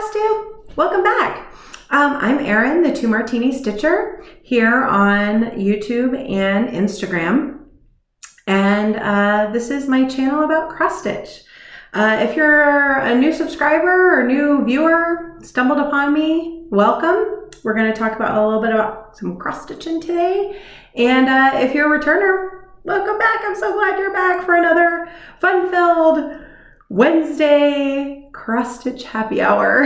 Flosstube! Welcome back. I'm Erin, the 2 Martini Stitcher, here on YouTube and Instagram. And this is my channel about cross stitch. If you're a new subscriber or new viewer, stumbled upon me, welcome. We're going to talk about a little bit about some cross stitching today. And if you're a returner, welcome back. I'm so glad you're back for another fun-filled Wednesday cross stitch happy hour.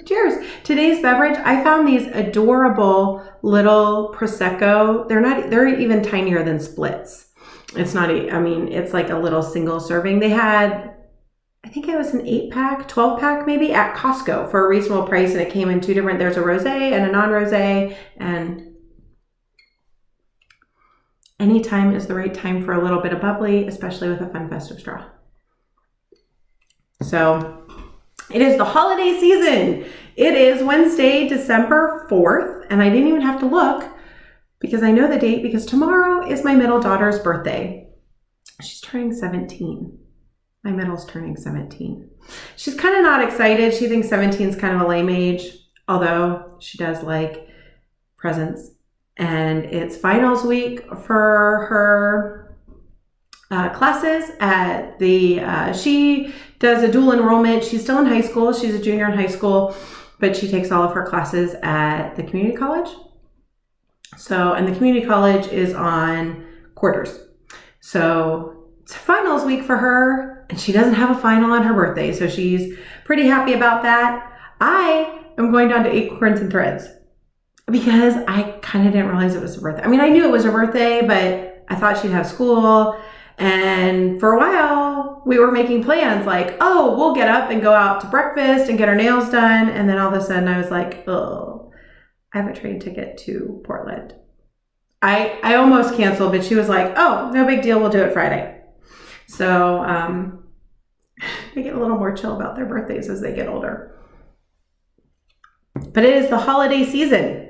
Cheers. Today's beverage, I found these adorable little Prosecco. They're even tinier than splits. It's not, it's like a little single serving. They had, I think it was an 8-pack, 12-pack maybe at Costco for a reasonable price. And it came in 2 different, there's a rosé and a non-rosé. And anytime is the right time for a little bit of bubbly, especially with a fun festive straw. So it is the holiday season. It is Wednesday, December 4th, and I didn't even have to look because I know the date because tomorrow is my middle daughter's birthday. She's turning 17. My middle's turning 17. She's kind of not excited. She thinks 17 is kind of a lame age, although she does like presents. And it's finals week for her classes at the, she does a dual enrollment. She's still in high school. She's a junior in high school, but she takes all of her classes at the community college. So, and the community college is on quarters. So it's finals week for her and she doesn't have a final on her birthday. So she's pretty happy about that. I am going down to Acorns and Threads because I kind of didn't realize it was her birthday. I mean, I knew it was her birthday, but I thought she'd have school. And for a while, we were making plans like, oh, we'll get up and go out to breakfast and get our nails done. And then all of a sudden I was like, oh, I have a train ticket to Portland. I almost canceled, but she was like, oh, no big deal. We'll do it Friday. So they get a little more chill about their birthdays as they get older. But it is the holiday season.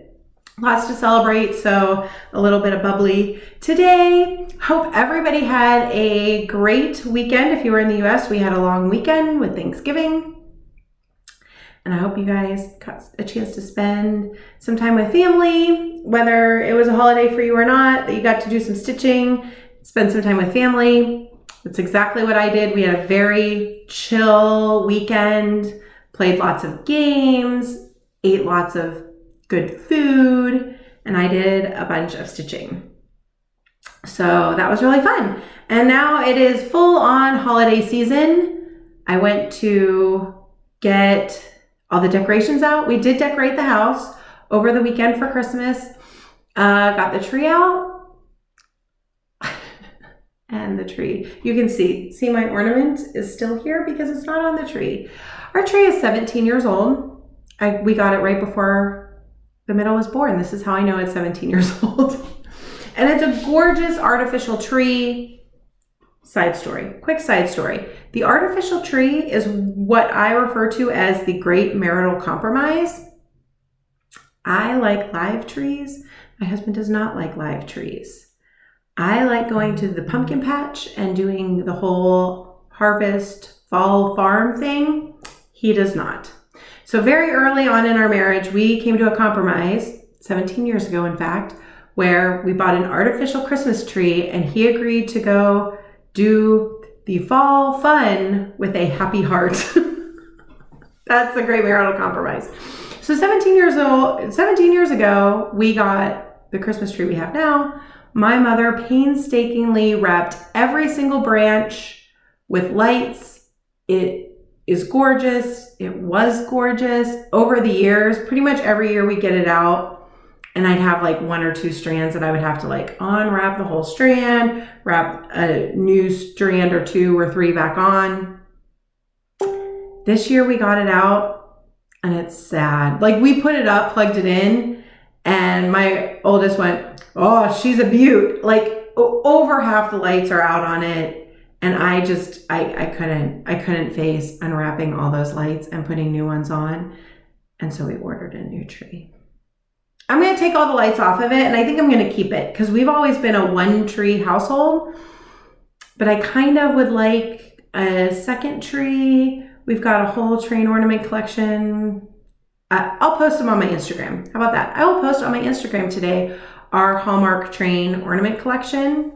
Lots to celebrate, so a little bit of bubbly today. Hope everybody had a great weekend. If you were in the US, we had a long weekend with Thanksgiving. And I hope you guys got a chance to spend some time with family, whether it was a holiday for you or not, that you got to do some stitching, spend some time with family. That's exactly what I did. We had a very chill weekend, played lots of games, ate lots of good food, and I did a bunch of stitching. So that was really fun. And now it is full on holiday season. I went to get all the decorations out. We did decorate the house over the weekend for Christmas. Got the tree out. And the tree, you can see my ornament is still here because it's not on the tree. Our tree is 17 years old. We got it right before the middle was born. This is how I know it's 17 years old. And it's a gorgeous artificial tree. Quick side story. The artificial tree is what I refer to as the great marital compromise. I like live trees. My husband does not like live trees. I like going to the pumpkin patch and doing the whole harvest fall farm thing. He does not. So very early on in our marriage, we came to a compromise, 17 years ago, in fact, where we bought an artificial Christmas tree and he agreed to go do the fall fun with a happy heart. That's the great marital compromise. So 17 years ago, we got the Christmas tree we have now. My mother painstakingly wrapped every single branch with lights. It is gorgeous. It was gorgeous over the years. Pretty much every year we get it out and I'd have like 1 or 2 strands that I would have to like unwrap the whole strand, wrap a new strand or 2 or 3 back on. This year we got it out and it's sad. Like we put it up, plugged it in, and my oldest went, oh, she's a beaut. Like over half the lights are out on it. And I couldn't face unwrapping all those lights and putting new ones on. And so we ordered a new tree. I'm going to take all the lights off of it and I think I'm going to keep it because we've always been a 1 tree household, but I kind of would like a second tree We've got a whole train ornament collection. I'll post them on my Instagram. How about that? I will post on my Instagram today our Hallmark train ornament collection.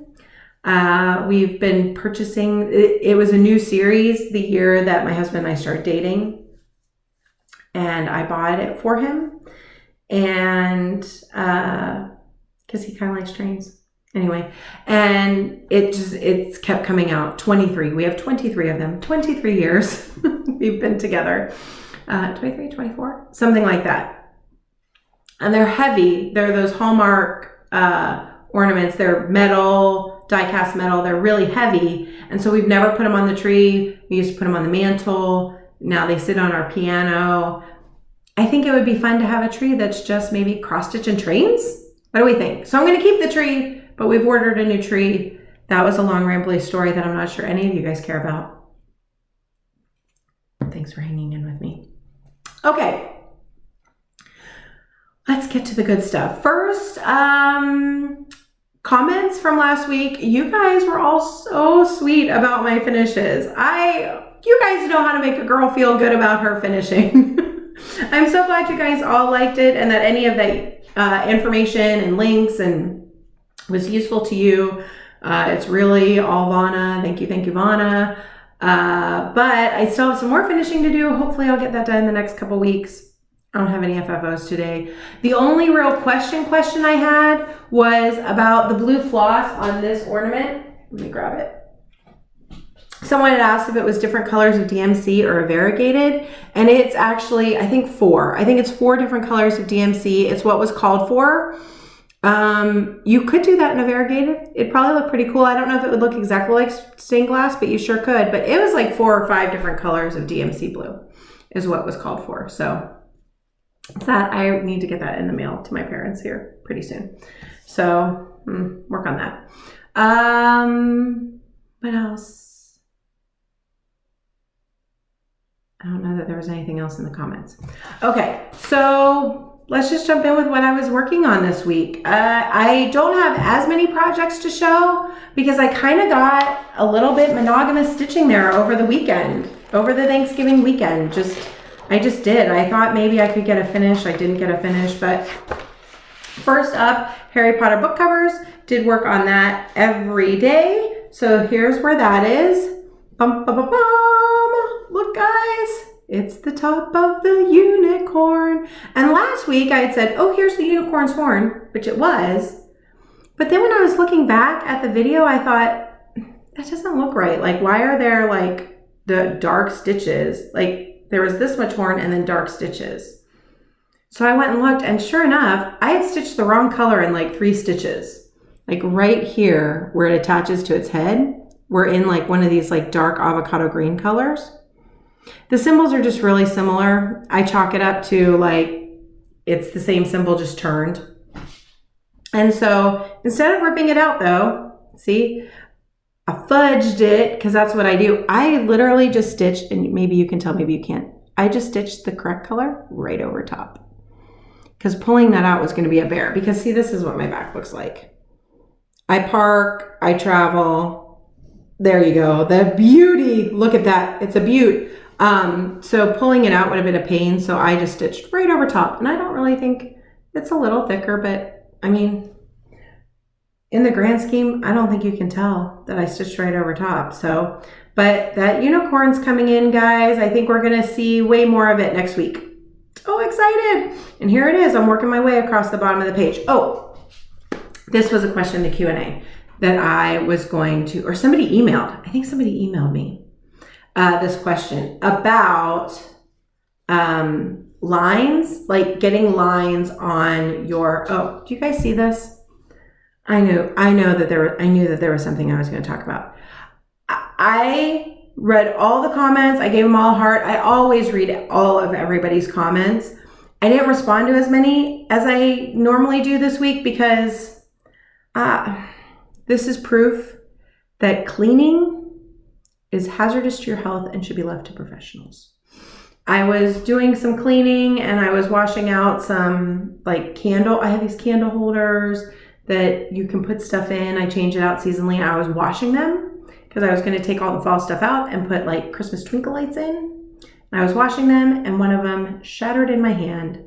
We've been purchasing, it was a new series the year that my husband and I started dating, and I bought it for him, and because he kind of likes trains anyway, and it's kept coming out. 23, we have 23 of them, 23 years we've been together, 23, 24, something like that. And they're heavy. They're those Hallmark ornaments. They're metal, die-cast metal. They're really heavy. And so we've never put them on the tree. We used to put them on the mantle. Now they sit on our piano. I think it would be fun to have a tree that's just maybe cross-stitch and trains. What do we think? So I'm going to keep the tree, but we've ordered a new tree. That was a long rambly story that I'm not sure any of you guys care about. Thanks for hanging in with me. Okay. Let's get to the good stuff. First, comments from last week. You guys were all so sweet about my finishes. You guys know how to make a girl feel good about her finishing. I'm so glad you guys all liked it and that any of that information and links and was useful to you. It's really all Vana. Thank you, Vana. But I still have some more finishing to do. Hopefully I'll get that done in the next couple weeks. I don't have any FFOs today. The only real question I had was about the blue floss on this ornament. Let me grab it. Someone had asked if it was different colors of DMC or a variegated, and it's actually, I think 4. I think it's 4 different colors of DMC. It's what was called for. You could do that in a variegated. It'd probably look pretty cool. I don't know if it would look exactly like stained glass, but you sure could. But it was like 4 or 5 different colors of DMC blue is what was called for. So that I need to get that in the mail to my parents here pretty soon. So work on that. What else? I don't know that there was anything else in the comments. Okay, so let's just jump in with what I was working on this week. I don't have as many projects to show because I kind of got a little bit monogamous stitching there over the weekend, over the Thanksgiving weekend. I just did. I thought maybe I could get a finish. I didn't get a finish, but first up, Harry Potter book covers. Did work on that every day. So here's where that is. Bum, bum, bum, bum. Look, guys, it's the top of the unicorn. And last week I had said, oh, here's the unicorn's horn, which it was. But then when I was looking back at the video, I thought, that doesn't look right. Like, why are there like the dark stitches? Like, there was this much horn and then dark stitches. So I went and looked, and sure enough, I had stitched the wrong color in like 3 stitches. Like right here where it attaches to its head, we're in like one of these like dark avocado green colors. The symbols are just really similar. I chalk it up to like, it's the same symbol just turned. And so instead of ripping it out though, see, I fudged it because that's what I do. I literally just stitched, and maybe you can tell, maybe you can't. I just stitched the correct color right over top because pulling that out was going to be a bear. Because see, this is what my back looks like. I park, I travel. There you go. The beauty. Look at that. It's a beaut. So pulling it out would have been a pain. So I just stitched right over top, and I don't really think it's a little thicker, but I mean, in the grand scheme, I don't think you can tell that I stitched right over top. So, but that unicorn's coming in, guys. I think we're going to see way more of it next week. Oh, excited. And here it is. I'm working my way across the bottom of the page. Oh, this was a question in the Q&A that I was going to, or somebody emailed. I think somebody emailed me this question about lines, like getting lines on your, oh, do you guys see this? I knew that there was something I was going to talk about. I read all the comments. I gave them all a heart. I always read all of everybody's comments. I didn't respond to as many as I normally do this week because this is proof that cleaning is hazardous to your health and should be left to professionals. I was doing some cleaning and I was washing out some like I have these candle holders that you can put stuff in. I change it out seasonally. I was washing them because I was going to take all the fall stuff out and put like Christmas twinkle lights in. I was washing them and one of them shattered in my hand,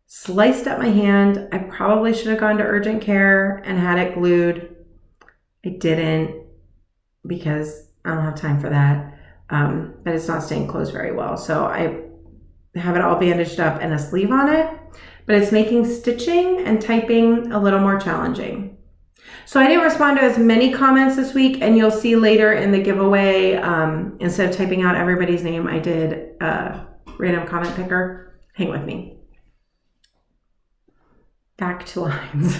sliced up my hand. I probably should have gone to urgent care and had it glued. I didn't because I don't have time for that. But it's not staying closed very well. So I have it all bandaged up and a sleeve on it, but it's making stitching and typing a little more challenging. So I didn't respond to as many comments this week, and you'll see later in the giveaway, instead of typing out everybody's name, I did a random comment picker. Hang with me. Back to lines.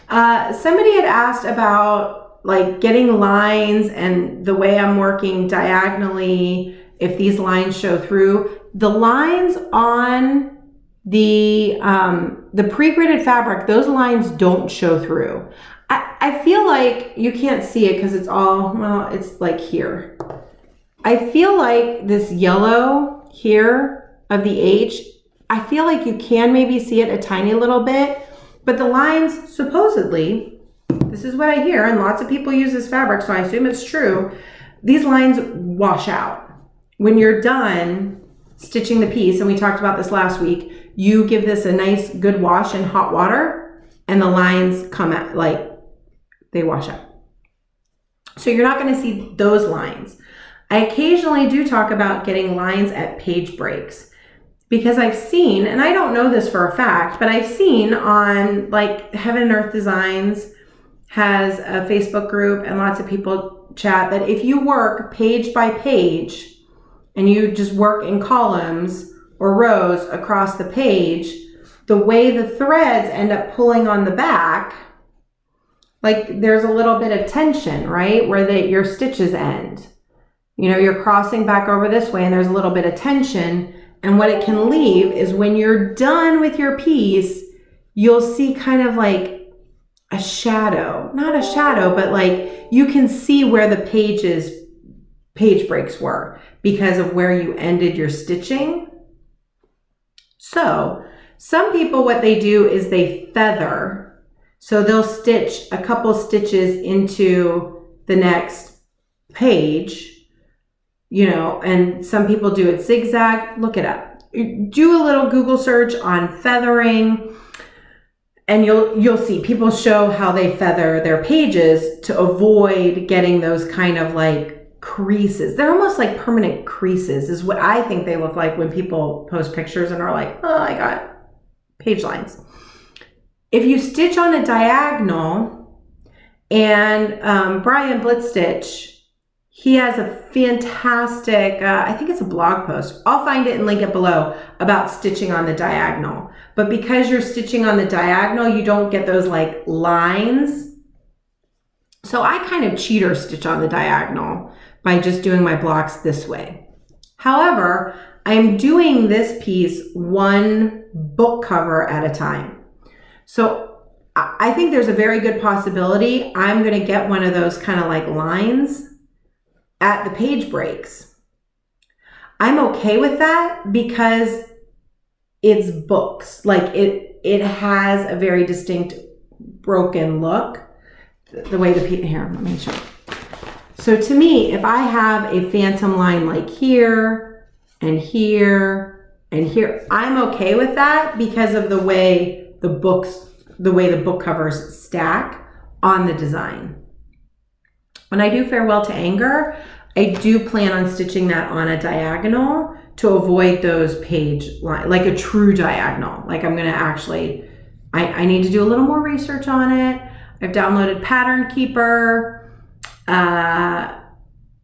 Somebody had asked about like getting lines and the way I'm working diagonally, if these lines show through. The lines on the pre-gridded fabric, those lines don't show through. I feel like you can't see it because it's all, well, it's like here. I feel like this yellow here of the H, I feel like you can maybe see it a tiny little bit, but the lines supposedly, this is what I hear, and lots of people use this fabric, so I assume it's true, these lines wash out. When you're done stitching the piece, and we talked about this last week, you give this a nice good wash in hot water, and the lines come out, like, they wash out. So you're not going to see those lines. I occasionally do talk about getting lines at page breaks because I've seen, and I don't know this for a fact, but I've seen on like Heaven and Earth Designs has a Facebook group and lots of people chat that if you work page by page and you just work in columns or rows across the page, the way the threads end up pulling on the back, like there's a little bit of tension, right? Where your stitches end. You know, you're crossing back over this way and there's a little bit of tension. And what it can leave is when you're done with your piece, you'll see kind of like a shadow, not a shadow, but like you can see where the page breaks were because of where you ended your stitching. So some people, what they do is they feather. So they'll stitch a couple stitches into the next page, you know, and some people do it zigzag. Look it up. Do a little Google search on feathering and you'll see people show how they feather their pages to avoid getting those kind of like creases. They're almost like permanent creases is what I think they look like when people post pictures and are like, oh, I got page lines. If you stitch on a diagonal, and Brian Blitzstitch, he has a fantastic, I think it's a blog post. I'll find it and link it below about stitching on the diagonal. But because you're stitching on the diagonal, you don't get those like lines. So I kind of cheater stitch on the diagonal by just doing my blocks this way. However, I'm doing this piece one book cover at a time. So I think there's a very good possibility I'm going to get one of those kind of like lines at the page breaks. I'm okay with that because it's books. Like it has a very distinct broken look. The way the here, let me show you. So to me, if I have a phantom line like here and here and here, I'm okay with that because of the way the book covers stack on the design. When I do Farewell to Anger, I do plan on stitching that on a diagonal to avoid those page lines, like a true diagonal. Like I'm gonna actually, I need to do a little more research on it. I've downloaded Pattern Keeper.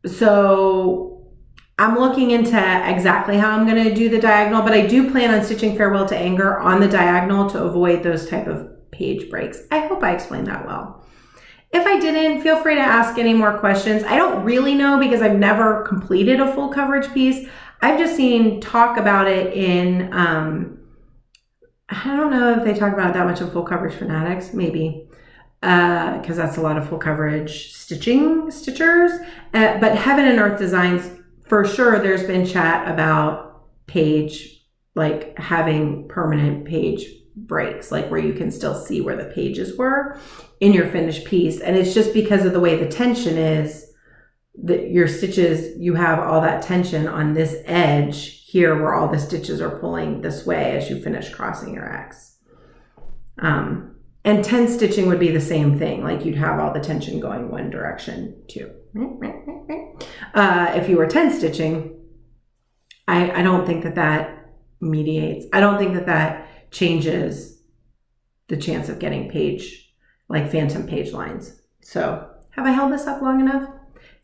So I'm looking into exactly how I'm going to do the diagonal, but I do plan on stitching Farewell to Anger on the diagonal to avoid those type of page breaks. I hope I explained that well. If I didn't, feel free to ask any more questions. I don't really know because I've never completed a full coverage piece. I've just seen talk about it in, I don't know if they talk about it that much in Full Coverage Fanatics, maybe. Because that's a lot of full coverage stitchers. But Heaven and Earth Designs, for sure, there's been chat about page, like having permanent page breaks, like where you can still see where the pages were in your finished piece. And it's just because of the way the tension is, that your stitches, you have all that tension on this edge here where all the stitches are pulling this way as you finish crossing your X. And 10 stitching would be the same thing. Like you'd have all the tension going one direction too. If you were 10 stitching, I don't think that mediates. I don't think that changes the chance of getting page, like phantom page lines. So have I held this up long enough?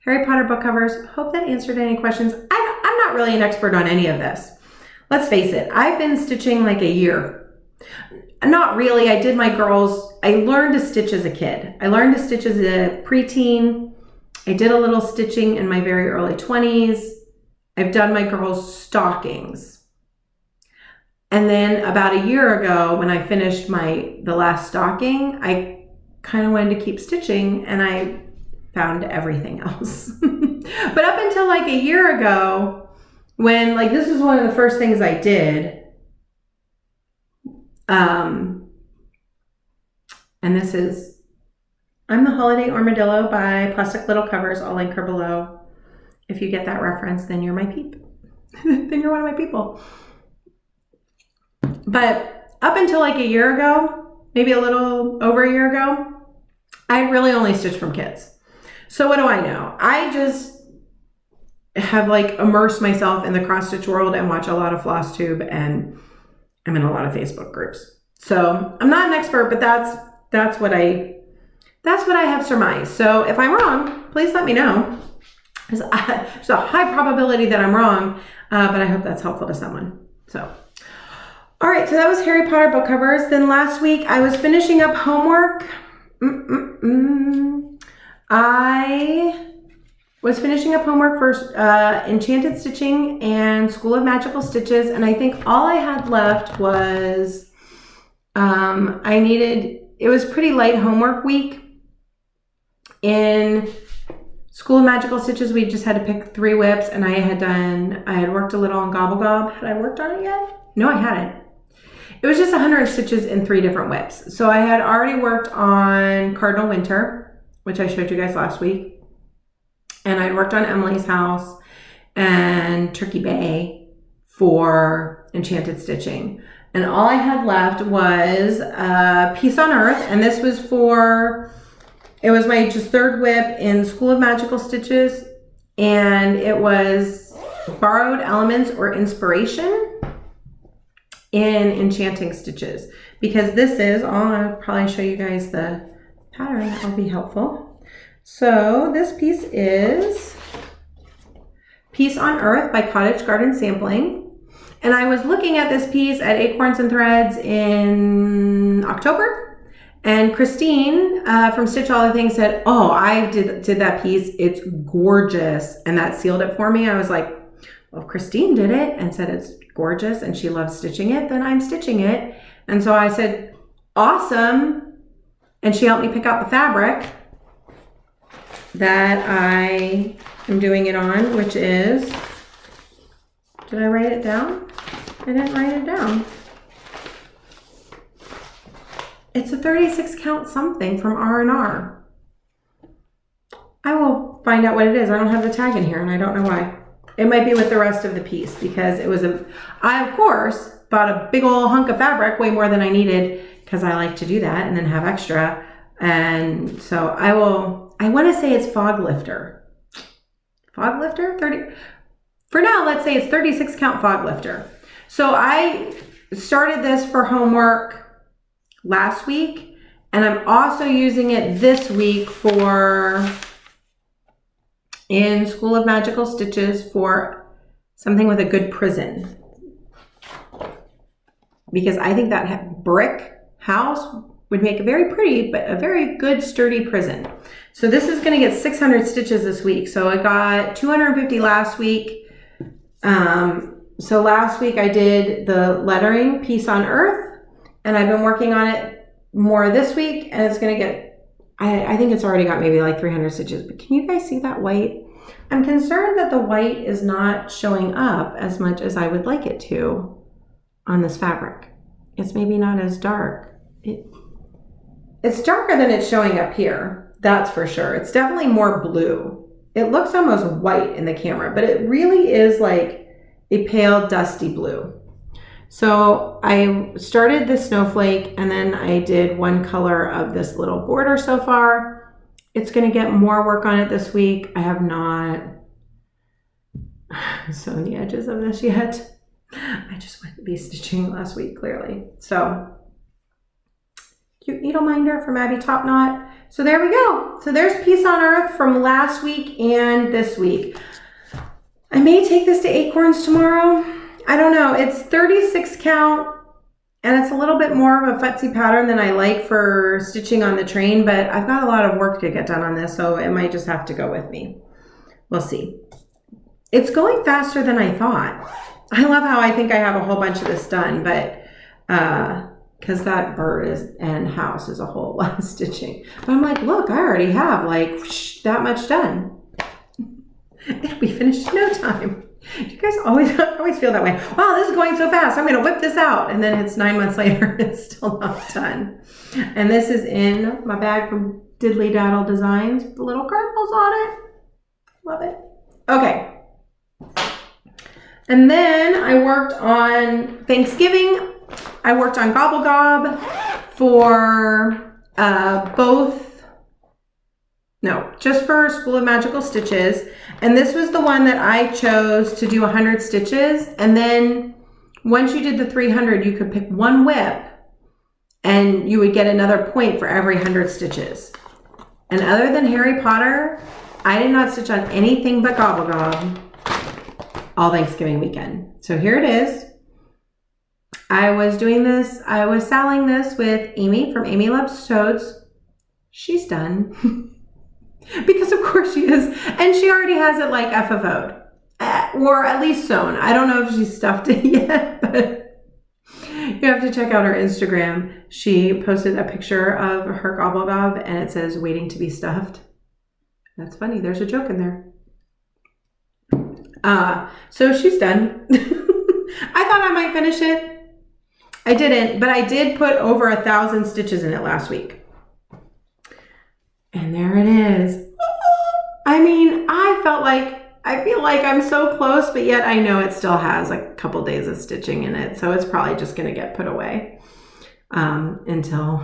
Harry Potter book covers. Hope that answered any questions. I'm not really an expert on any of this. Let's face it. I've been stitching like a year. Not really. I did my girls. I learned to stitch as a kid. I learned to stitch as a preteen. I did a little stitching in my very early 20s. I've done my girls' stockings. And then about a year ago, when I finished the last stocking, I kind of wanted to keep stitching and I found everything else. But up until like a year ago, when like this was one of the first things I did, and this is, I'm the Holiday Armadillo by Plastic Little Covers. I'll link her below. If you get that reference, then you're my peep. Then you're one of my people. But up until like a year ago, maybe a little over a year ago, I really only stitched from kids. So what do I know? I just have like immersed myself in the cross stitch world and watch a lot of Flosstube, and I'm in a lot of Facebook groups. So I'm not an expert, but that's what I have surmised. So if I'm wrong, please let me know. There's a high probability that I'm wrong, but I hope that's helpful to someone. So, all right, so that was Harry Potter book covers. Then last week I was finishing up homework. I was finishing up homework for Enchanted Stitching and School of Magical Stitches, and I think all I had left was it was pretty light homework week. In School of Magical Stitches, we just had to pick 3 WIPs, and I had worked a little on Gobble Gob. Had I worked on it yet? No, I hadn't. It was just 100 stitches in 3 different WIPs. So I had already worked on Cardinal Winter, which I showed you guys last week. And I'd worked on Emily's House and Turkey Bay for Enchanted Stitching. And all I had left was Peace on Earth. And this was it was my just 3rd WIP in School of Magical Stitches. And it was Borrowed Elements or Inspiration in Enchanting Stitches. Because this is, I'll probably show you guys the pattern. That'll be helpful. So this piece is Peace on Earth by Cottage Garden Sampling. And I was looking at this piece at Acorns and Threads in October. And Christine from Stitch All the Things said, oh, I did that piece. It's gorgeous. And that sealed it for me. I was like, well, if Christine did it and said it's gorgeous and she loves stitching it, then I'm stitching it. And so I said, awesome. And she helped me pick out the fabric that I am doing it on, which is, did I write it down? I didn't write it down. It's a 36 count something from R&R. I will find out what it is. I don't have the tag in here and I don't know why. It might be with the rest of the piece because I of course bought a big old hunk of fabric, way more than I needed, because I like to do that and then have extra. And so I want to say it's Foglifter. Foglifter? 30. For now, let's say it's 36 count Foglifter. So I started this for homework last week, and I'm also using it this week in School of Magical Stitches for something with a good prison. Because I think that brick house would make a very pretty, but a very good sturdy prison. So this is gonna get 600 stitches this week. So I got 250 last week. So last week I did the lettering, Peace on Earth, and I've been working on it more this week, and it's gonna get, I think it's already got maybe like 300 stitches, but can you guys see that white? I'm concerned that the white is not showing up as much as I would like it to on this fabric. It's maybe not as dark. It's darker than it's showing up here, that's for sure. It's definitely more blue. It looks almost white in the camera, but it really is like a pale dusty blue. So I started the snowflake and then I did one color of this little border so far. It's going to get more work on it this week. I have not sewn the edges of this yet. I just went to be stitching last week, clearly. So cute needle minder from Abby Top Knot. So there we go. So there's Peace on Earth from last week and this week. I may take this to Acorns tomorrow. I don't know. It's 36 count and it's a little bit more of a futzy pattern than I like for stitching on the train, but I've got a lot of work to get done on this, so it might just have to go with me. We'll see. It's going faster than I thought. I love how I think I have a whole bunch of this done, but because that bird and house is a whole lot of stitching. But I'm like, look, I already have like that much done. It'll be finished in no time. Do you guys always feel that way? Wow, this is going so fast. I'm going to whip this out. And then it's 9 months later and it's still not done. And this is in my bag from Diddly Daddle Designs with the little cardinals on it. Love it. Okay. And then I worked on Thanksgiving. I worked on Gobble Gob for just for School of Magical Stitches. And this was the one that I chose to do 100 stitches. And then once you did the 300, you could pick one WIP and you would get another point for every 100 stitches. And other than Harry Potter, I did not stitch on anything but Gobble Gob all Thanksgiving weekend. So here it is. I was doing this, I was selling this with Amy from Amy Loves Toads. She's done. Because of course she is. And she already has it like FFO'd. Or at least sewn. I don't know if she's stuffed it yet, but you have to check out her Instagram. She posted a picture of her Gobble Gob and it says waiting to be stuffed. That's funny. There's a joke in there. So she's done. I thought I might finish it. I didn't, but I did put over 1,000 stitches in it last week. And there it is. I mean, I feel like I'm so close, but yet I know it still has a couple days of stitching in it. So it's probably just going to get put away until,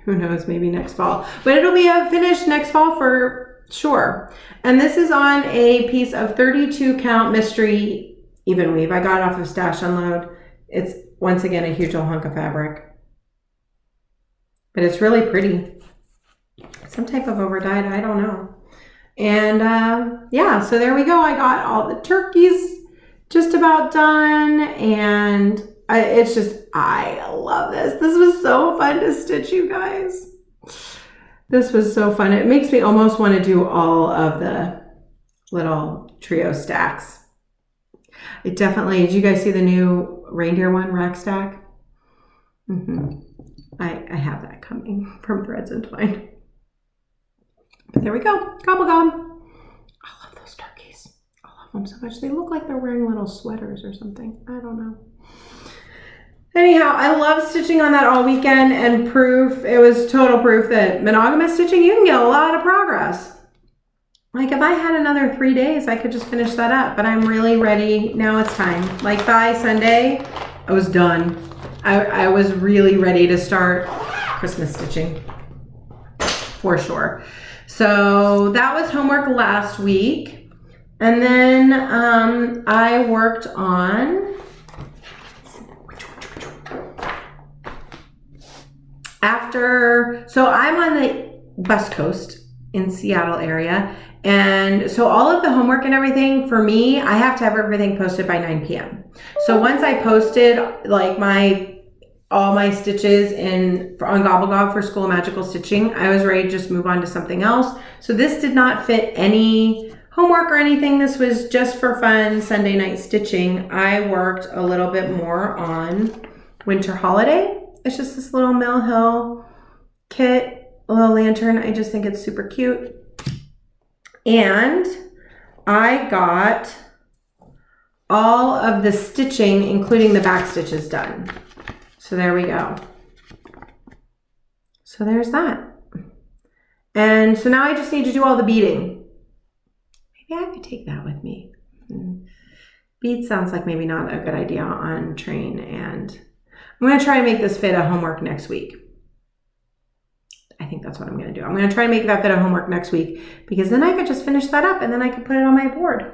who knows, maybe next fall. But it'll be a finish next fall for sure. And this is on a piece of 32 count mystery even weave. I got off of Stash Unload. It's once again a huge old hunk of fabric. But it's really pretty. Some type of overdyed, I don't know. And yeah, so there we go. I got all the turkeys just about done. And I love this. This was so fun to stitch, you guys. This was so fun. It makes me almost want to do all of the little trio stacks. It definitely, did you guys see the new reindeer one, rack stack? I have that coming from Threads and Twine. But there we go, Gobble Gob. I love those turkeys. I love them so much. They look like they're wearing little sweaters or something. I don't know. Anyhow, I love stitching on that all weekend, and it was total proof that monogamous stitching, you can get a lot of progress. Like if I had another 3 days, I could just finish that up, but I'm really ready. Now it's time. Like by Sunday, I was done. I was really ready to start Christmas stitching for sure. So that was homework last week. And then I worked on, so I'm on the West Coast in Seattle area. And so all of the homework and everything for me, I have to have everything posted by 9 p.m. So once I posted like all my stitches on Gobble Gob for School of Magical Stitching, I was ready to just move on to something else. So this did not fit any homework or anything. This was just for fun Sunday night stitching. I worked a little bit more on Winter Holiday. It's just this little Mill Hill kit, a little lantern. I just think it's super cute. And I got all of the stitching, including the back stitches, done. So there we go. So there's that. And so now I just need to do all the beading. Maybe I could take that with me. Beads sounds like maybe not a good idea on train, and I'm going to try to make this fit a homework next week. I think that's what I'm going to do. I'm going to try to make that fit a homework next week, because then I could just finish that up and then I could put it on my board.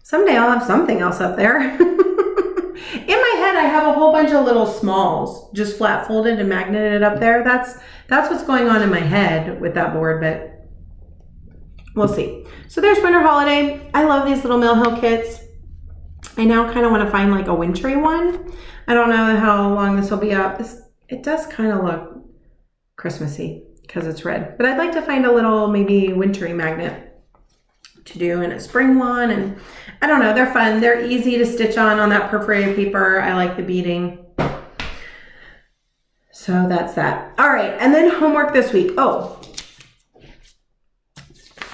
Someday I'll have something else up there. In my head, I have a whole bunch of little smalls just flat folded and magneted up there. That's what's going on in my head with that board, but we'll see. So there's Winter Holiday. I love these little Mill Hill kits. I now kind of want to find like a wintry one. I don't know how long this will be up. It does kind of look Christmassy because it's red, but I'd like to find a little maybe wintry magnet to do in a spring one. And I don't know, they're fun. They're easy to stitch on that perforated paper. I like the beading. So that's that. All right, and then homework this week. Oh,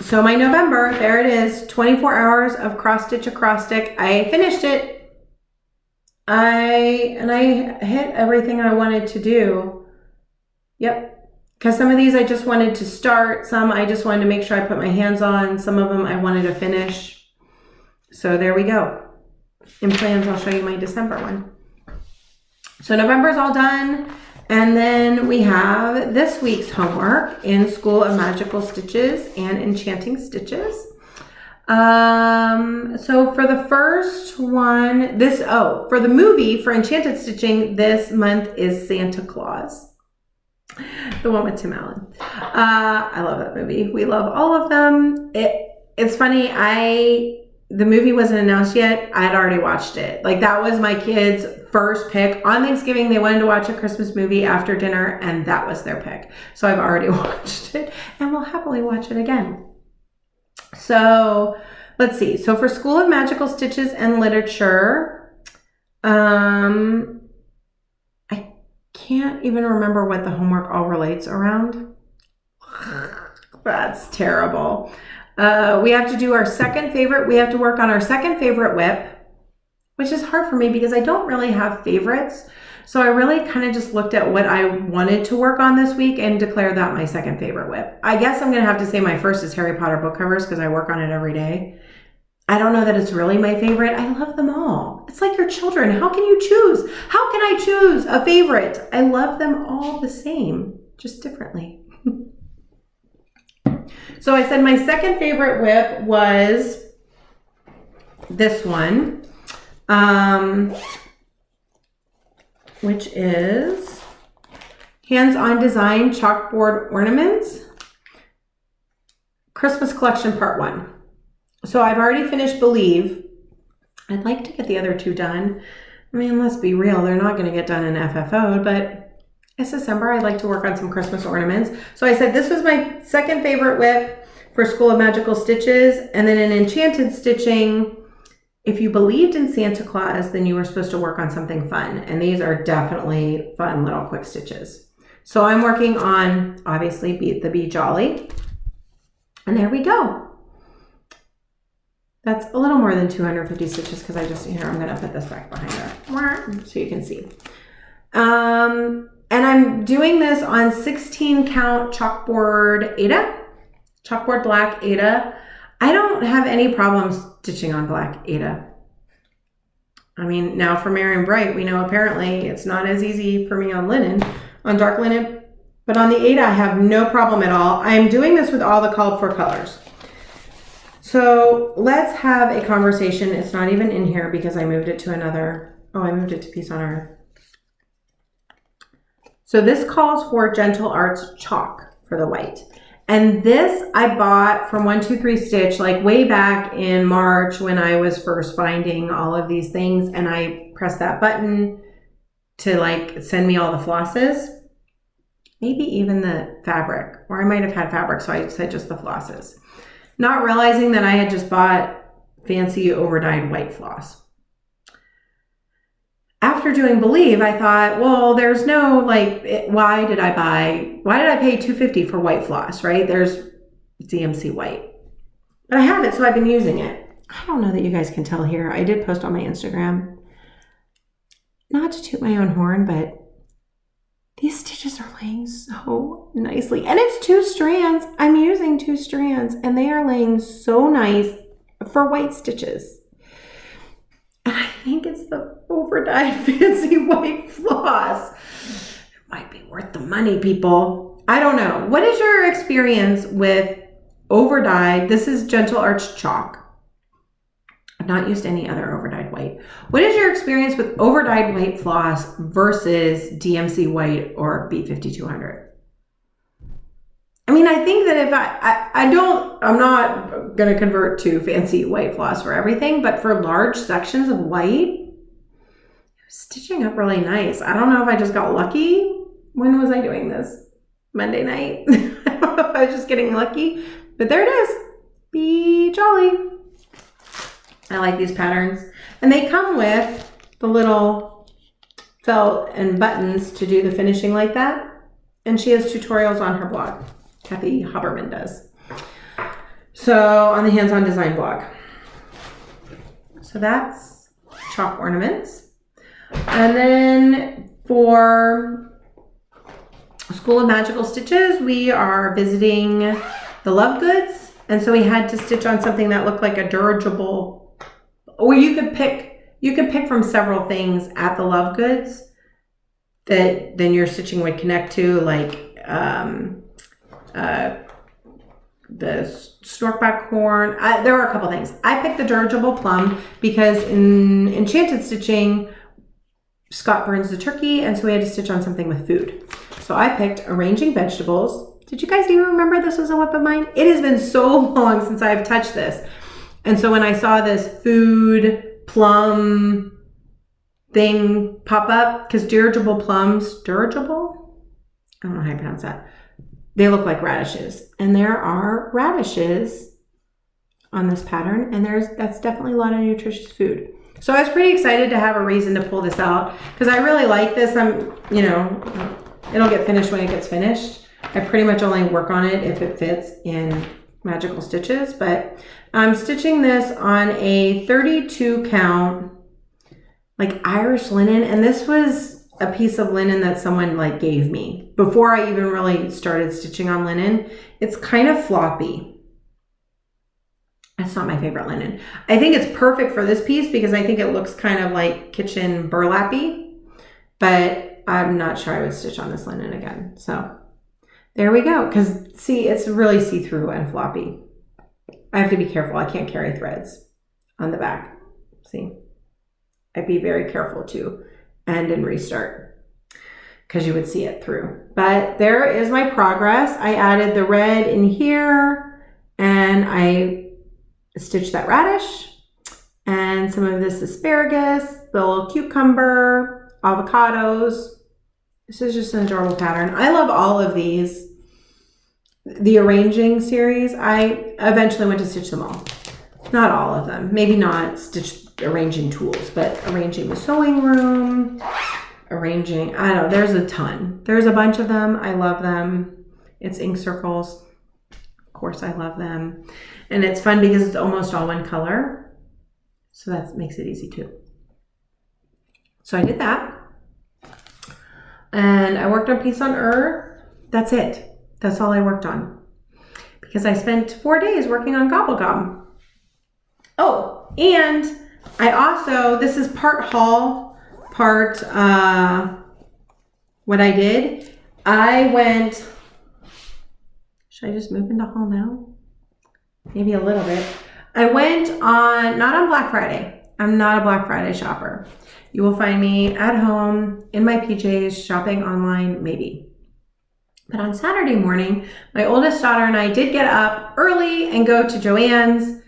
so my November, there it is, 24 hours of cross stitch acrostic. I finished it. I hit everything I wanted to do. Yep. Because some of these I just wanted to start, some I just wanted to make sure I put my hands on, some of them I wanted to finish. So there we go. In plans, I'll show you my December one. So November's all done. And then we have this week's homework in School of Magical Stitches and Enchanting Stitches. So for the first one, for the movie for Enchanted Stitching, this month is Santa Claus. The one with Tim Allen. I love that movie. We love all of them. It's funny, the movie wasn't announced yet. I had already watched it. Like, that was my kids' first pick. On Thanksgiving, they wanted to watch a Christmas movie after dinner, and that was their pick. So I've already watched it, and we'll happily watch it again. So let's see. So for School of Magical Stitches and Literature, can't even remember what the homework all relates around. That's terrible. We have to do our second favorite. We have to work on our second favorite WIP, which is hard for me because I don't really have favorites. So I really kind of just looked at what I wanted to work on this week and declared that my second favorite WIP. I guess I'm going to have to say my first is Harry Potter book covers because I work on it every day. I don't know that it's really my favorite. I love them all. It's like your children. How can you choose? How can I choose a favorite? I love them all the same, just differently. So I said my second favorite WIP was this one, which is Hands-On Design Chalkboard Ornaments, Christmas Collection Part 1. So I've already finished Believe. I'd like to get the other two done. I mean, let's be real, they're not going to get done in FFO, but it's December. I'd like to work on some Christmas ornaments. So I said this was my second favorite WIP for School of Magical Stitches. And then in Enchanted Stitching, if you believed in Santa Claus, then you were supposed to work on something fun. And these are definitely fun little quick stitches. So I'm working on, obviously, the Be Jolly. And there we go. That's a little more than 250 stitches because I'm going to put this back behind her so you can see. And I'm doing this on 16 count chalkboard Aida, chalkboard black Aida. I don't have any problems stitching on black Aida. I mean, now for Merry & Bright, we know apparently it's not as easy for me on linen, on dark linen, but on the Aida, I have no problem at all. I'm doing this with all the called for colors. So let's have a conversation. It's not even in here because I moved it to I moved it to Peace on Earth. So this calls for Gentle Arts chalk for the white. And this I bought from 123 Stitch like way back in March when I was first finding all of these things, and I pressed that button to like send me all the flosses, maybe even the fabric, or I might have had fabric, so I said just the flosses. Not realizing that I had just bought fancy overdyed white floss. After doing Believe, I thought, well, there's no why did I pay $250 for white floss, right? There's DMC white. But I have it, so I've been using it. I don't know that you guys can tell here. I did post on my Instagram. Not to toot my own horn, but these stitches are laying so nicely. And it's 2 strands. I'm using 2 strands, and they are laying so nice for white stitches. overdyed fancy white floss. It might be worth the money, people. I don't know. What is your experience with overdyed? This is Gentle Arch chalk. I've not used any other overdyed white. What is your experience with overdyed white floss versus DMC white or B5200? I mean, I think that if I'm not going to convert to fancy white floss for everything, but for large sections of white, it was stitching up really nice. I don't know if I just got lucky. When was I doing this? Monday night? I don't know if I was just getting lucky, but there it is. Be jolly. I like these patterns. And they come with the little felt and buttons to do the finishing like that. And she has tutorials on her blog. Kathy Haberman does. So on the Hands-On Design blog. So that's chalk ornaments. And then for School of Magical Stitches, we are visiting the Love Goods. And so we had to stitch on something that looked like a dirigible, or you could pick from several things at the Love Goods that then your stitching would connect to, like the storkback horn. There were a couple things. I picked the dirigible plum because in Enchanted Stitching, Scott burns the turkey, and so we had to stitch on something with food. So I picked arranging vegetables. Did you guys even remember this was a WIP of mine? It has been so long since I've touched this. And so when I saw this food plum thing pop up, because dirigible plums, dirigible? I don't know how you pronounce that. They look like radishes. And there are radishes on this pattern, and that's definitely a lot of nutritious food. So I was pretty excited to have a reason to pull this out because I really like this. It'll get finished when it gets finished. I pretty much only work on it if it fits in Magical Stitches, but I'm stitching this on a 32 count, like Irish linen. And this was a piece of linen that someone like gave me before I even really started stitching on linen. It's kind of floppy. That's not my favorite linen. I think it's perfect for this piece because I think it looks kind of like kitchen burlappy, but I'm not sure I would stitch on this linen again. So there we go. Because see, it's really see-through and floppy. I have to be careful. I can't carry threads on the back. See, I'd be very careful to end and restart because you would see it through. But there is my progress. I added the red in here and I stitched that radish and some of this asparagus, the little cucumber, avocados. This is just an adorable pattern. I love all of these. The arranging series, I eventually went to stitch them all. Not all of them. Maybe not stitch arranging tools, but arranging the sewing room, arranging, I don't know, there's a ton. There's a bunch of them. I love them. It's ink circles. Of course, I love them. And it's fun because it's almost all one color. So that makes it easy too. So I did that. And I worked on Peace on Earth. That's it. That's all I worked on. Because I spent 4 days working on Gobblegob. Oh, and I also, this is part haul, part what I did. I went, should I just move into haul now? Maybe a little bit. I went on, not on Black Friday. I'm not a Black Friday shopper. You will find me at home in my PJs, shopping online, maybe. But on Saturday morning, my oldest daughter and I did get up early and go to Joann's.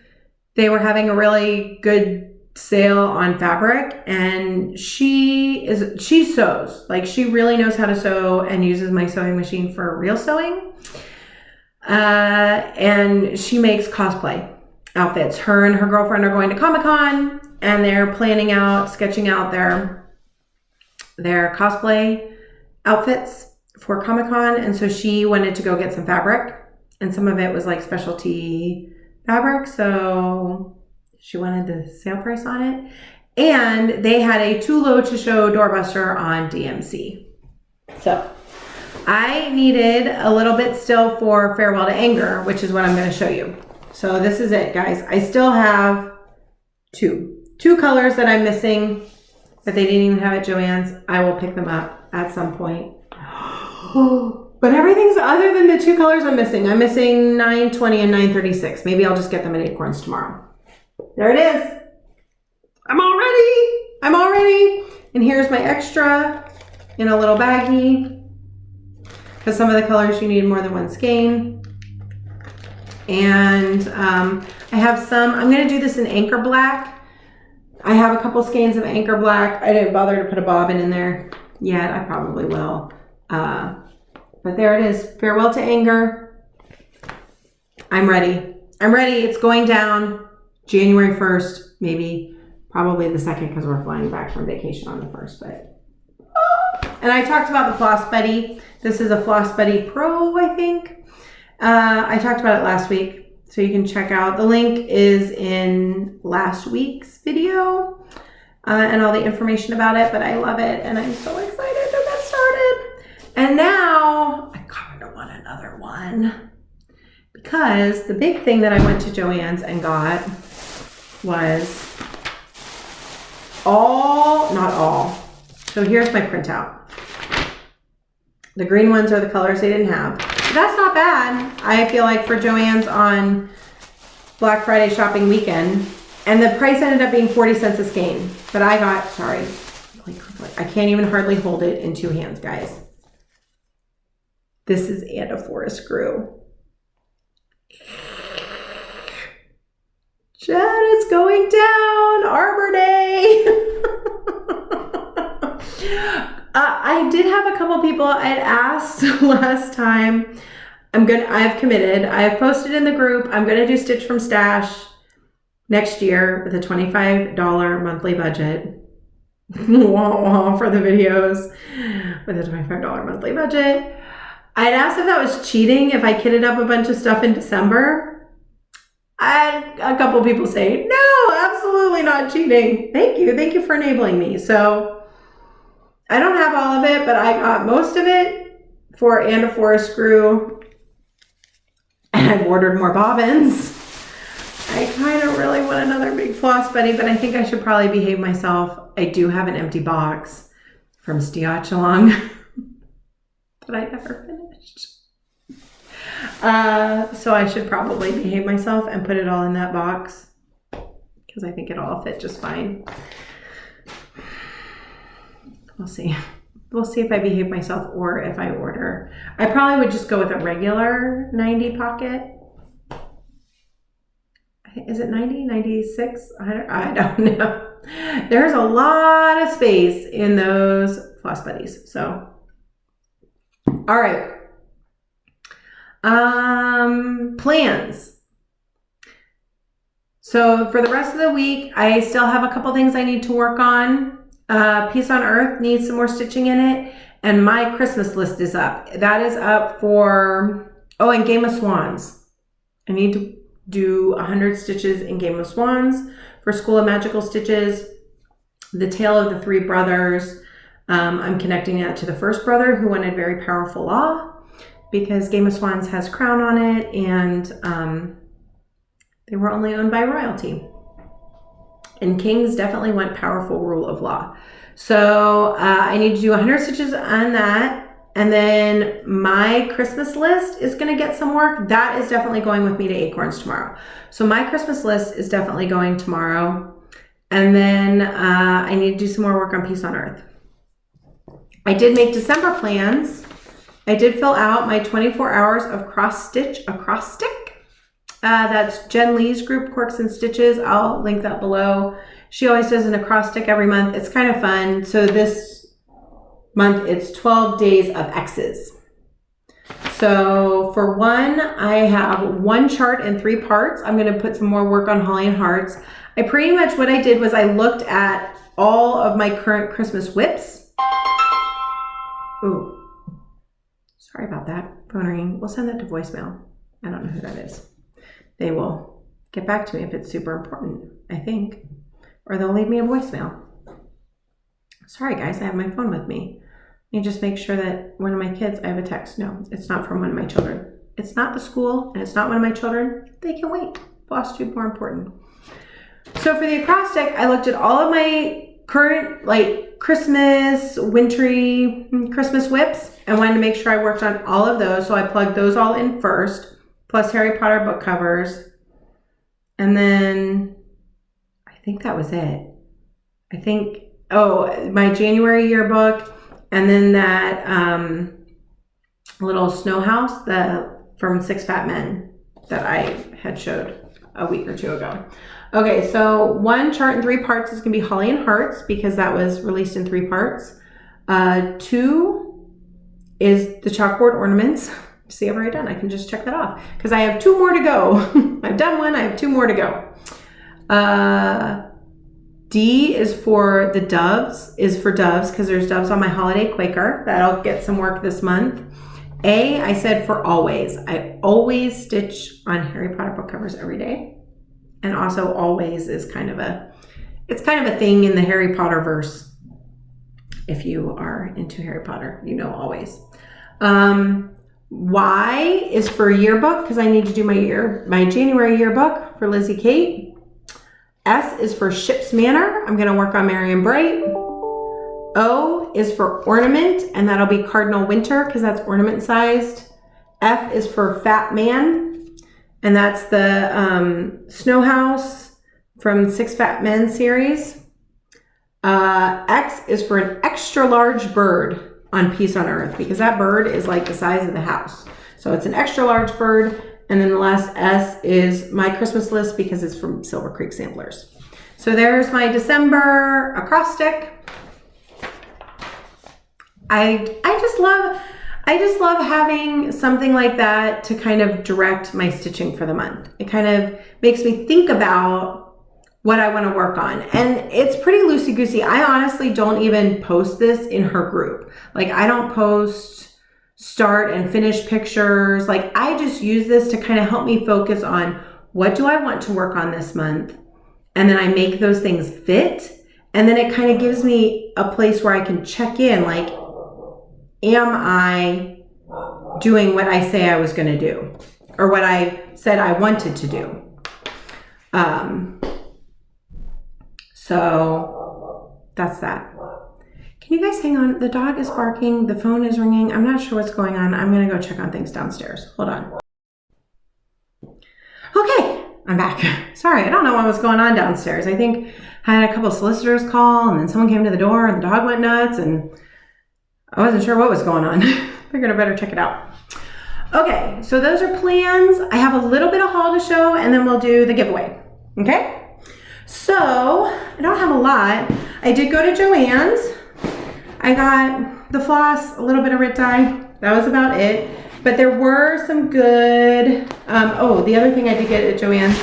They were having a really good sale on fabric, and she sews. Like, she really knows how to sew and uses my sewing machine for real sewing. And she makes cosplay outfits. Her and her girlfriend are going to Comic-Con, and they're planning out, sketching out their cosplay outfits for Comic-Con. And so she wanted to go get some fabric, and some of it was like specialty fabric. So she wanted the sale price on it. And they had a too low to show doorbuster on DMC. So I needed a little bit still for Farewell to Anger, which is what I'm going to show you. So this is it, guys. I still have two colors that I'm missing that they didn't even have at Joann's. I will pick them up at some point. But everything's other than the 2 colors I'm missing. I'm missing 920 and 936. Maybe I'll just get them at Acorns tomorrow. There it is. I'm all ready. And here's my extra in a little baggie. Because some of the colors you need more than one skein. And I have some, I'm going to do this in Anchor Black. I have a couple skeins of Anchor Black. I didn't bother to put a bobbin in there yet. I probably will. But there it is. Farewell to Anger. I'm ready. It's going down January 1st, maybe, probably the 2nd because we're flying back from vacation on the 1st. But and I talked about the Floss Buddy. This is a Floss Buddy Pro, I think. I talked about it last week, so you can check out. The link is in last week's video and all the information about it, but I love it, and I'm so excited to get started. And now I kind of want another one because the big thing that I went to Joann's and got was not all. So here's my printout. The green ones are the colors they didn't have. But that's not bad. I feel like for Joann's on Black Friday shopping weekend, and the price ended up being 40 cents a skein. But I got, I can't even hardly hold it in 2 hands, guys. This is Aida Forest Grew. Jen, it's going down. Arbor Day. I did have a couple people I'd asked last time. I've committed. I've posted in the group. I'm going to do Stitch from Stash next year with a $25 monthly budget. Wah, wah, for the videos with a $25 monthly budget. I'd asked if that was cheating if I kitted up a bunch of stuff in December. I had a couple people say, no, absolutely not cheating. Thank you for enabling me. So I don't have all of it, but I got most of it for Aida Forest Grew. And I've ordered more bobbins. I kind of really want another big Floss Buddy, but I think I should probably behave myself. I do have an empty box from Stiachalong that I never finished. So I should probably behave myself and put it all in that box because I think it'll all fit just fine. We'll see. We'll see if I behave myself or if I order. I probably would just go with a regular 90 pocket. Is it 90, 96? I don't know. There's a lot of space in those Floss Buddies. So, all right. Plans. So for the rest of the week, I still have a couple things I need to work on. Peace on Earth needs some more stitching in it. And my Christmas list is up. That is up for, and Game of Swans. I need to do 100 stitches in Game of Swans for School of Magical Stitches. The Tale of the Three Brothers. I'm connecting that to the first brother who wanted Very Powerful Law because Game of Swans has Crown on it and they were only owned by royalty. And Kings definitely want Powerful Rule of Law. So I need to do 100 stitches on that. And then my Christmas list is going to get some work. That is definitely going with me to Acorns tomorrow. So my Christmas list is definitely going tomorrow. And then I need to do some more work on Peace on Earth. I did make December plans. I did fill out my 24 hours of cross stitch acrostic. That's Jen Lee's group, Quirks and Stitches. I'll link that below. She always does an acrostic every month. It's kind of fun. So this month it's 12 days of X's. So for one, I have one chart in 3 parts. I'm going to put some more work on Holly and Hearts. I pretty much, what I did was I looked at all of my current Christmas WIPs. Ooh, sorry about that. Phone ringing. We'll send that to voicemail. I don't know who that is. They will get back to me if it's super important, I think. Or they'll leave me a voicemail. Sorry guys, I have my phone with me. Let me just make sure that one of my kids, I have a text. No, it's not from one of my children. It's not the school and it's not one of my children. They can wait. Flosstube more important. So for the acrostic, I looked at all of my current like Christmas, wintry Christmas whips. I wanted to make sure I worked on all of those. So I plugged those all in first, plus Harry Potter book covers. And then I think that was it. I think, oh, my January yearbook, and then that little snow house from Six Fat Men that I had showed a week or two ago. Okay, so 1 chart in 3 parts is going to be Holly and Hearts because that was released in 3 parts. 2 is the chalkboard ornaments. See, I've already done. I can just check that off because I have 2 more to go. I've done 1. I have 2 more to go. D is for the doves, because there's doves on my holiday Quaker. That'll get some work this month. A, I said for always. I always stitch on Harry Potter book covers every day. And also always is kind of a thing in the Harry Potter verse. If you are into Harry Potter, you know always. Y is for yearbook because I need to do my January yearbook for Lizzie Kate. S is for Ship's Manor. I'm going to work on Marion Bright. O is for ornament, and that'll be Cardinal Winter because that's ornament sized. F is for Fat Man, and that's the Snow House from Six Fat Men series. X is for an extra large bird on Peace on Earth because that bird is like the size of the house. So it's an extra large bird. And then the last S is my Christmas list because it's from Silver Creek Samplers. So there's my December acrostic. I just love having something like that to kind of direct my stitching for the month. It kind of makes me think about what I want to work on. And it's pretty loosey-goosey. I honestly don't even post this in her group. Like I don't post start and finish pictures. Like I just use this to kind of help me focus on what do I want to work on this month? And then I make those things fit. And then it kind of gives me a place where I can check in, like, am I doing what I say I was going to do or what I said I wanted to do? So that's that. Can you guys hang on? The dog is barking. The phone is ringing. I'm not sure what's going on. I'm going to go check on things downstairs. Hold on. Okay, I'm back. Sorry, I don't know what was going on downstairs. I think I had a couple solicitors call and then someone came to the door and the dog went nuts and I wasn't sure what was going on. Figured I better check it out. Okay, so those are plans. I have a little bit of haul to show and then we'll do the giveaway. Okay? So, I don't have a lot. I did go to Joann's. I got the floss, a little bit of Rit dye. That was about it. But there were some good, oh, the other thing I did get at Joann's,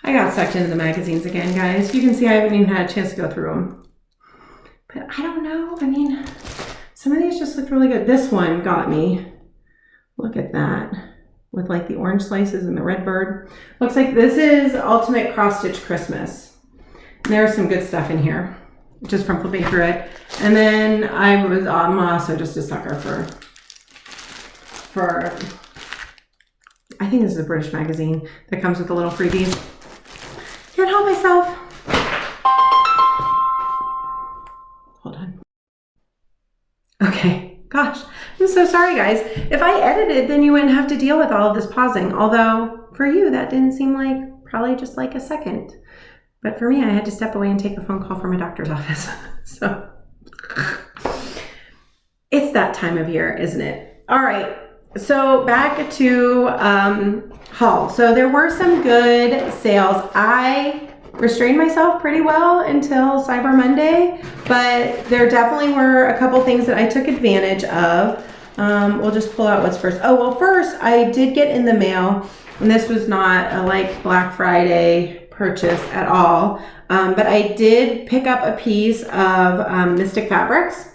I got sucked into the magazines again, guys. You can see I haven't even had a chance to go through them. But I don't know, I mean, some of these just looked really good. This one got me. Look at that. With like the orange slices and the red bird. Looks like this is Ultimate Cross Stitch Christmas. And there's some good stuff in here, just from flipping through it. And then I'm also just a sucker for I think this is a British magazine that comes with the little freebies. Can't help myself. Hold on. Okay, gosh, I'm so sorry guys. If I edited, then you wouldn't have to deal with all of this pausing. Although for you, that didn't seem like probably just like a second. But for me, I had to step away and take a phone call from my doctor's office. So it's that time of year, isn't it? All right. So back to haul. So there were some good sales. I restrained myself pretty well until Cyber Monday, but there definitely were a couple things that I took advantage of. We'll just pull out what's first. Oh, well, first I did get in the mail, and this was not a like Black Friday purchase at all, but I did pick up a piece of Mystic Fabrics.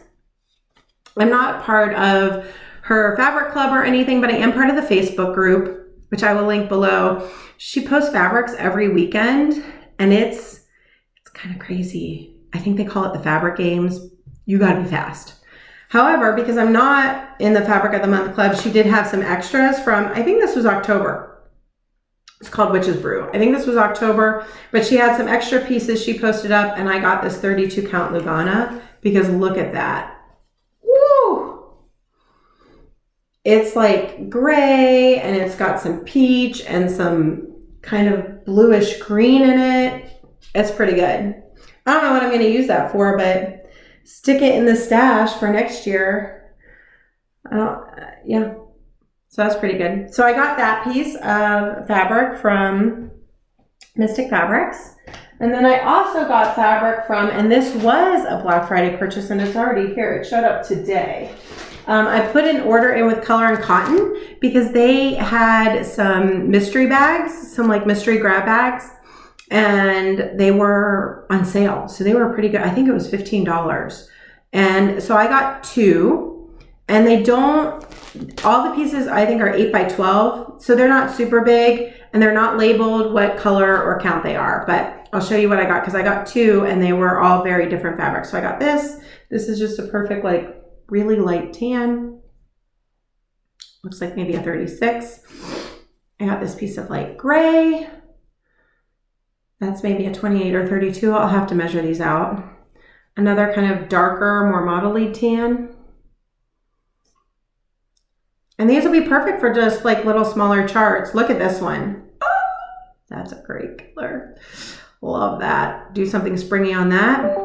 I'm not part of her fabric club or anything, but I am part of the Facebook group, which I will link below. She posts fabrics every weekend, and it's kind of crazy. I think they call it the Fabric Games. You gotta be fast. However, because I'm not in the Fabric of the Month club, she did have some extras from, I think this was October. It's called Witch's Brew. I think this was October, but she had some extra pieces she posted up, and I got this 32 count Lugana because look at that. Woo! It's like gray, and it's got some peach and some kind of bluish green in it. It's pretty good. I don't know what I'm going to use that for, but stick it in the stash for next year. Yeah. So that's pretty good. So I got that piece of fabric from Mystic Fabrics. And then I also got fabric from, and this was a Black Friday purchase, and it's already here. It showed up today. I put an order in with Color and Cotton because they had some mystery bags, some like mystery grab bags, and they were on sale. So they were pretty good. I think it was $15. And so I got 2. And they don't, all the pieces I think are 8 by 12. So they're not super big, and they're not labeled what color or count they are. But I'll show you what I got because I got 2 and they were all very different fabrics. So I got this. This is just a perfect, like really light tan. Looks like maybe a 36. I got this piece of light gray. That's maybe a 28 or 32. I'll have to measure these out. Another kind of darker, more modelly tan. And these will be perfect for just like little smaller charts. Look at this one. That's a great color. Love that. Do something springy on that.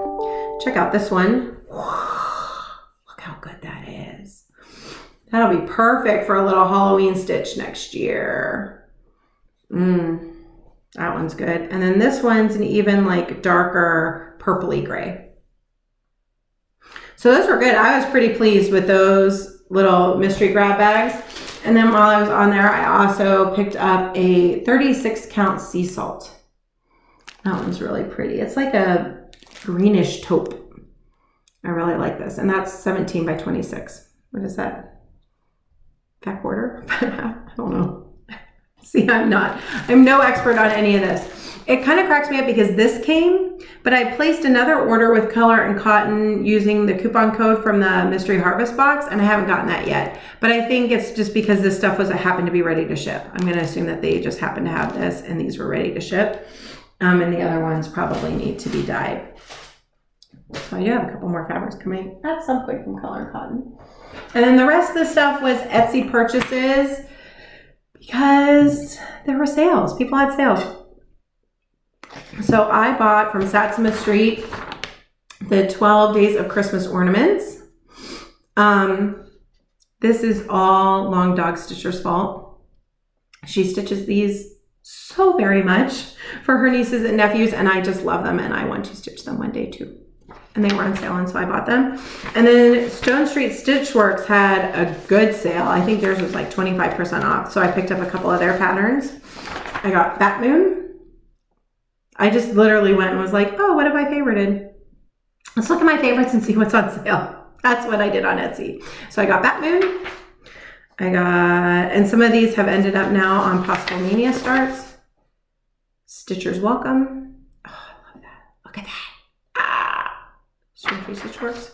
Check out this one. Look how good that is. That'll be perfect for a little Halloween stitch next year. That one's good. And then this one's an even like darker purpley gray. So those were good. I was pretty pleased with those little mystery grab bags. And then while I was on there, I also picked up a 36 count sea salt. That one's really pretty. It's like a greenish taupe. I really like this. And that's 17 by 26. What is that? Back quarter? I don't know. See, I'm no expert on any of this. It kind of cracks me up because this came, but I placed another order with Color and Cotton using the coupon code from the Mystery Harvest box, and I haven't gotten that yet. But I think it's just because this stuff happened to be ready to ship. I'm going to assume that they just happened to have this and these were ready to ship. And the other ones probably need to be dyed. So I do have a couple more fabrics coming at some point from Color and Cotton. And then the rest of the stuff was Etsy purchases because there were sales. People had sales. So I bought from Satsuma Street the 12 Days of Christmas ornaments. This is all Long Dog Stitcher's fault. She stitches these so very much for her nieces and nephews, and I just love them, and I want to stitch them one day too. And they were on sale, and so I bought them. And then Stone Street Stitchworks had a good sale. I think theirs was like 25% off, so I picked up a couple of their patterns. I got Bat Moon. I just literally went and was like, oh, what have I favorited? Let's look at my favorites and see what's on sale. That's what I did on Etsy. So I got Bat Moon. And some of these have ended up now on Possible Mania starts. Stitcher's Welcome. Oh, I love that. Look at that. Stone Street Stitchworks.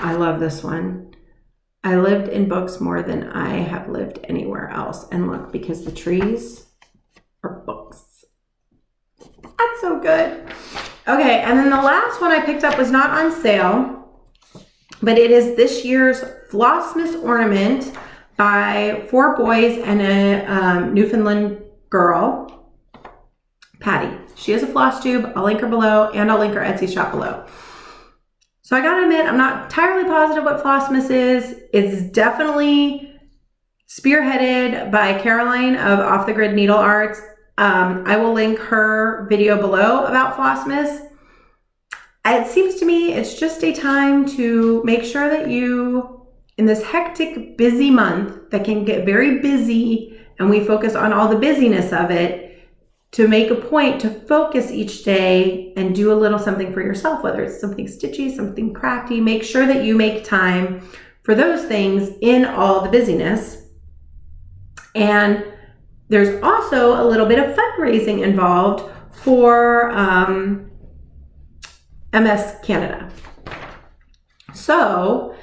I love this one. I lived in books more than I have lived anywhere else. And look, because the trees are books. That's so good. Okay, and then the last one I picked up was not on sale, but it is this year's Flossmas ornament by 4 boys and a Newfoundland girl, Patty. She has a Flosstube. I'll link her below, and I'll link her Etsy shop below. So I gotta admit, I'm not entirely positive what Flossmas is. It's definitely spearheaded by Caroline of Off the Grid Needle Arts. I will link her video below about Flossmas. It seems to me it's just a time to make sure that you, in this hectic, busy month that can get very busy, and we focus on all the busyness of it, to make a point to focus each day and do a little something for yourself, whether it's something stitchy, something crafty. Make sure that you make time for those things in all the busyness. And there's also a little bit of fundraising involved for MS Canada. So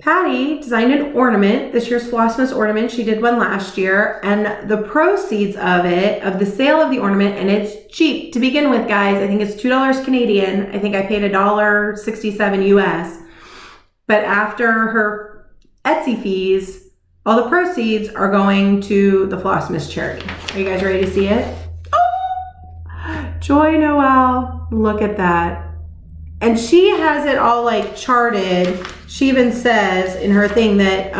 Patty designed an ornament, this year's Flossmas ornament. She did one last year, and the proceeds of it, of the sale of the ornament, and it's cheap to begin with, guys. I think it's $2 Canadian. I think I paid $1.67 US. But after her Etsy fees, all the proceeds are going to the Flossmas charity. Are you guys ready to see it? Oh! Joy Noel, look at that. And she has it all like charted. She even says in her thing that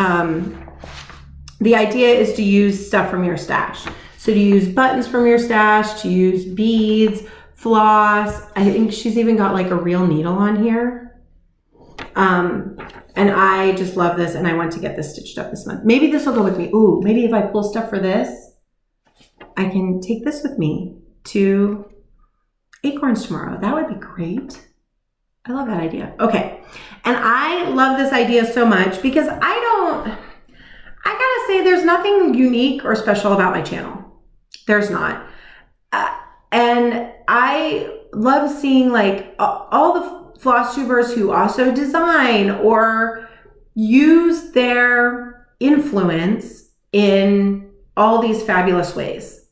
the idea is to use stuff from your stash. So to use buttons from your stash, to use beads, floss. I think she's even got like a real needle on here. And I just love this, and I want to get this stitched up this month. Maybe this will go with me. Ooh, maybe if I pull stuff for this, I can take this with me to Acorns tomorrow. That would be great. I love that idea. Okay. And I love this idea so much because I gotta say there's nothing unique or special about my channel. There's not. And I love seeing like all the Flosstubers who also design or use their influence in all these fabulous ways.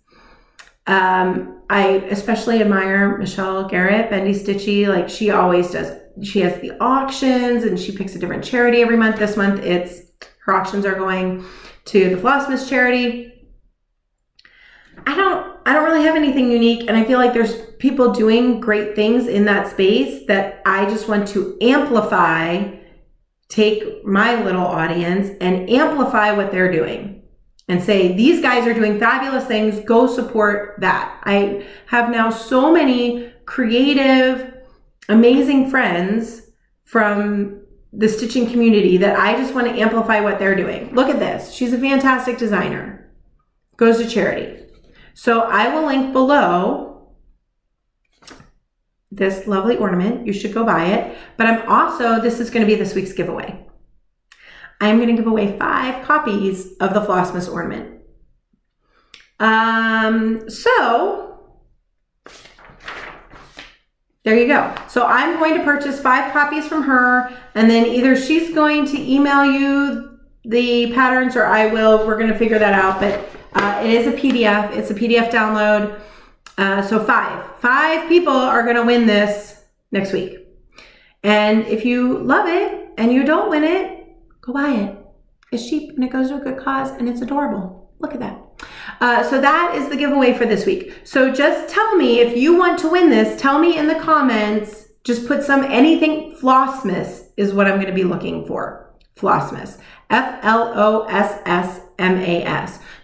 I especially admire Michelle Garrett, Bendy Stitchy. Like she always does. She has the auctions and she picks a different charity every month. This month her auctions are going to the Flossmas charity. I don't really have anything unique, and I feel like there's people doing great things in that space that I just want to amplify, take my little audience and amplify what they're doing. And say, these guys are doing fabulous things, go support that. I have now so many creative, amazing friends from the stitching community that I just want to amplify what they're doing. Look at this. She's a fantastic designer. Goes to charity. So I will link below this lovely ornament. You should go buy it. But this is going to be this week's giveaway. I'm going to give away 5 copies of the Flossmas ornament. So there you go. So I'm going to purchase 5 copies from her, and then either she's going to email you the patterns or I will. We're going to figure that out, but it is a PDF. It's a PDF download. So 5 people are going to win this next week. And if you love it and you don't win it, go buy it. It's cheap and it goes to a good cause and it's adorable. Look at that. So that is the giveaway for this week. So just tell me if you want to win this. Tell me in the comments. Just put anything. Flossmas is what I'm going to be looking for. Flossmas. Flossmas.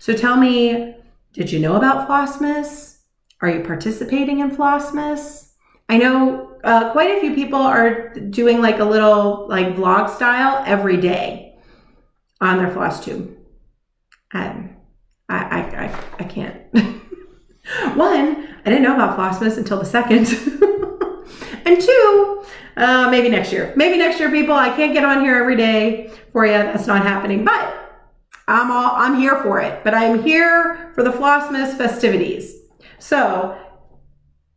So tell me, did you know about Flossmas? Are you participating in Flossmas? I know quite a few people are doing like a little like vlog style every day on their Flosstube. I can't. One, I didn't know about Flossmas until the second. And 2, maybe next year. Maybe next year, people. I can't get on here every day for you. That's not happening. But I'm here for it. But I'm here for the Flossmas festivities. So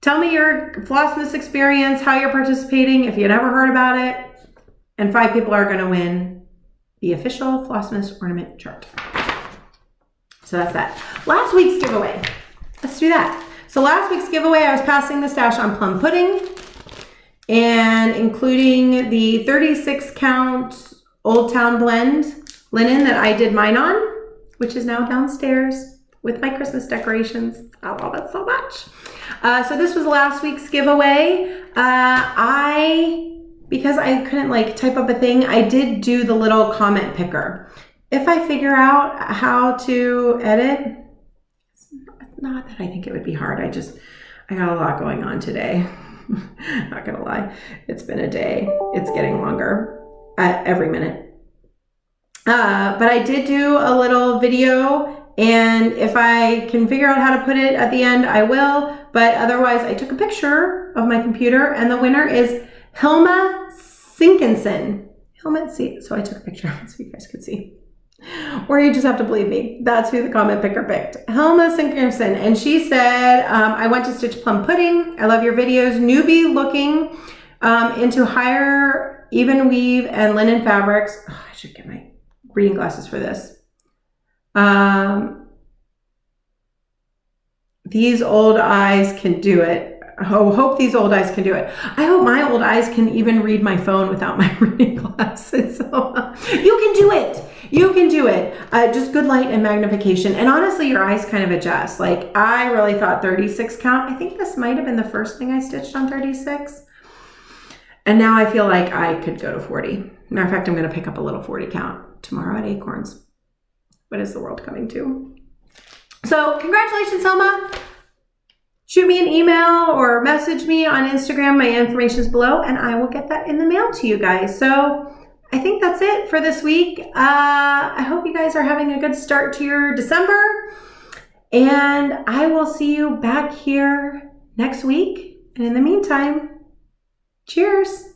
tell me your Flossmas experience, how you're participating, if you never heard about it. And 5 people are going to win the official Flossmas ornament chart. So that's that. Last week's giveaway. Let's do that. So last week's giveaway, I was passing the stash on plum pudding and including the 36 count Old Town blend linen that I did mine on, which is now downstairs with my Christmas decorations. I love it so much. So this was last week's giveaway. Because I couldn't like type up a thing, I did do the little comment picker. If I figure out how to edit, it's not that I think it would be hard. I got a lot going on today. Not gonna lie. It's been a day. It's getting longer every minute. But I did do a little video, and if I can figure out how to put it at the end, I will. But otherwise, I took a picture of my computer, and the winner is Hilma Sinkinson. So I took a picture so you guys could see. Or you just have to believe me. That's who the comment picker picked. Hilma Sinkinson. And she said, I went to stitch plum pudding. I love your videos. Newbie looking into higher even weave and linen fabrics. Oh, I should get my reading glasses for this. These old eyes can do it. Oh, hope these old eyes can do it. I hope my old eyes can even read my phone without my reading glasses. So, you can do it. You can do it. Just good light and magnification. And honestly, your eyes kind of adjust. Like, I really thought 36 count. I think this might have been the first thing I stitched on 36. And now I feel like I could go to 40. Matter of fact, I'm going to pick up a little 40 count tomorrow at Acorns. What is the world coming to? So congratulations, Selma. Shoot me an email or message me on Instagram. My information is below, and I will get that in the mail to you guys. So I think that's it for this week. I hope you guys are having a good start to your December. And I will see you back here next week. And in the meantime, cheers.